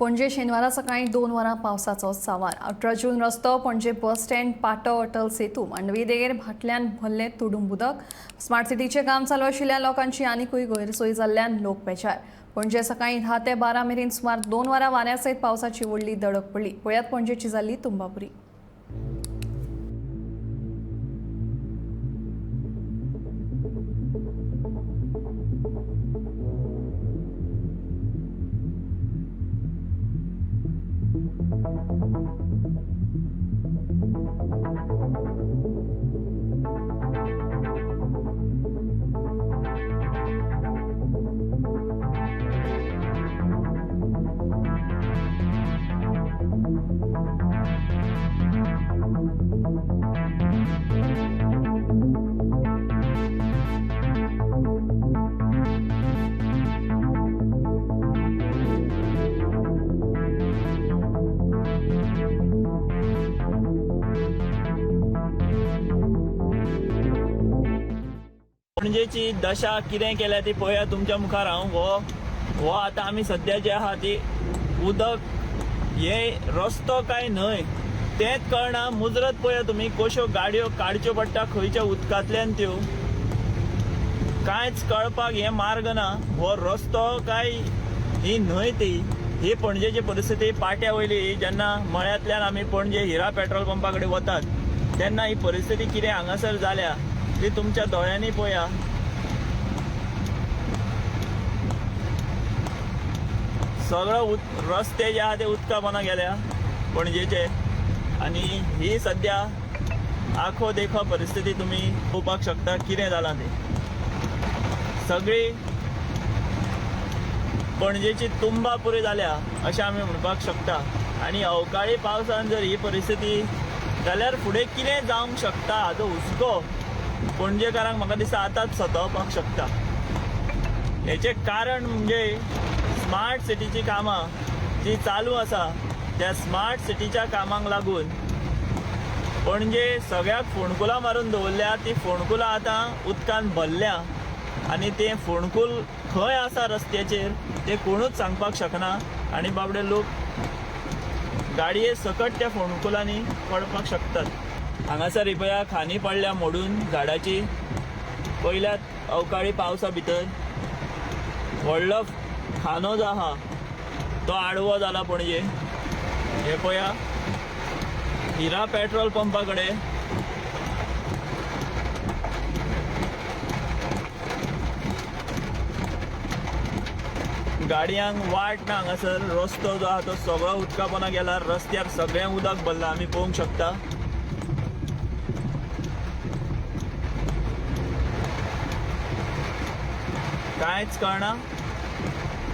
पणजे शेनवारा सकाळी 2 वरां पावसाचो सांवार। 18 जून रस्तो पणजे बस स्टँड पाटो अटल सेतू मांडवी देगेर भाटल्यान भरलें तुडूंब उदक। स्मार्ट सिटीचें काम चालू आशिल्ल्या लोकांची आनीकूय गैरसोय जाल्ल्यान लोक बेजार। पणजे सकाळी 10 ते 12 मेरेन सुमार 2 वरां वाऱ्या सयत पावसाची व्हडली दडक पडली। पळयात पणजेची जाल्ली तुंबापुरी। पणजेची दशा कितें केल्या ती पळया तुमच्या मुखार हांव हो आतां आमी सद्या जे आहा ती उदक हे रस्तो काय न्हय तेंच कळना। मुजरत पळया तुमी कश्यो गाडयो काडच्यो पडटा खंयच्या उदकांतल्यान त्यो कांयच कळपाक हे मार्ग ना। हो रस्तो काय ही न्हय ती ही पणजेची परिस्थिती पाट्या वयली। जेन्ना मळ्यांतल्यान आमी पणजे हिरा पेट्रोल पंपा कडेन वतात तेन्ना ही परिस्थिती कितें हांगासर जाल्या ती तुमच्या दोळ्यांनी पळया। सगळो रस्ते जे आहा ते उदका पोंदा गेल्या पणजेचे आनी ही सद्या आखो देखो परिस्थिती तुमी पळोवपाक शकता कितें जालां ते। सगळी पणजेची तुंबापुरी जाल्या अशें आमी म्हणपाक शकता। आनी अवकाळी पावसान जर ही परिस्थिती जाल्यार फुडें कितें जावंक शकता हाचो हुस्को पणजेकारांक म्हाका दिसता आतांच सतावपाक शकता। हेचें कारण म्हणजे स्मार्ट सिटीची कामां जी चालू आसा त्या स्मार्ट सिटीच्या कामांक लागून पणजे सगळ्याक फोंडकुलां मारून दवरल्या। ती फोंडकुलां आतां उदकान भरल्या आनी ते फोंडकूल खंय आसा रस्त्याचेर ते कोणूच सांगपाक शकना। आनी बाबडे लोक गाडये सकट त्या फोंडकुलांनी पडपाक शकतात। हांगासर पळया खानी पडल्या मोडून झाडाची पयल्यात अवकाळी पावसा भितर व्हडलो खानो जो आहा तो आडवो जाला पणजे। हे पळया हिरा पेट्रोल पंपा कडेन गाडयांक वाट ना। हांगासर रस्तो जो आहा तो सगळो उदका पोंदा गेला। रस्त्यार सगळें उदक भरलां आमी पळोवंक शकता। कांयच कळना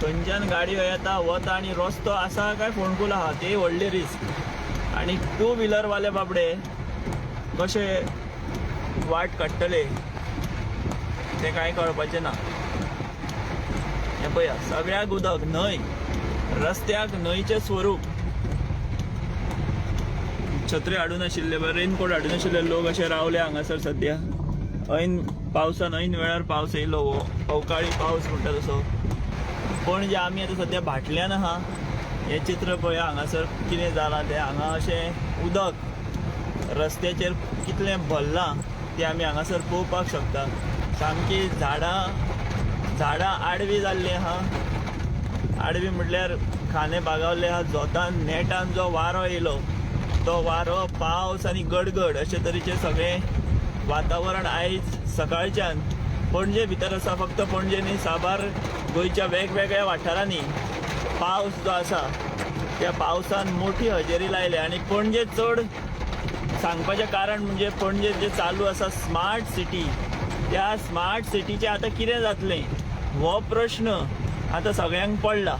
खंयच्यान गाडयो येता वता आनी रस्तो आसा काय फोंडकूल आहा ती व्हडली रिस्क। आनी टू व्हिलर वाले बाबडे कशे वाट काडटले ते कांय कळपाचें ना। हे पळया सगळ्याक उदक न्हय रस्त्याक न्हंयचें स्वरूप। छत्री हाडून आशिल्ले रेनकोट हाडून आशिल्ले लोक अशे रावले हांगासर सद्या। ऐन पावसान ऐन वेळार पावस येयलो हो अवकाळी पावस म्हणटा तसो। पणजे आमी आतां सद्या भाटल्यान आहा। हे चित्र पळया हांगासर कितें जालां तें। हांगा अशें उदक रस्त्याचेर कितलें भरलां तें आमी हांगासर पळोवपाक शकता। सामकी झाडां आडवी जाल्ली आहा। आडवी म्हटल्यार खाने बागावले आहा। जोतान नेटान जो वारो येयलो तो वारो पावस आनी गडगड अशे तरेचें सगळें वातावरण आयज सकाळच्यान पणजे भितर आसा। फक्त पणजे न्ही साबार गोंयच्या वेगवेगळ्या वाठारांनी पावस जो आसा त्या पावसान मोठी हजेरी लायल्या। आनी पणजे चड सांगपाचें कारण म्हणजे पणजे जे चालू आसा स्मार्ट सिटी त्या स्मार्ट सिटीचें आतां कितें जातलें हो प्रश्न आतां सगळ्यांक पडला।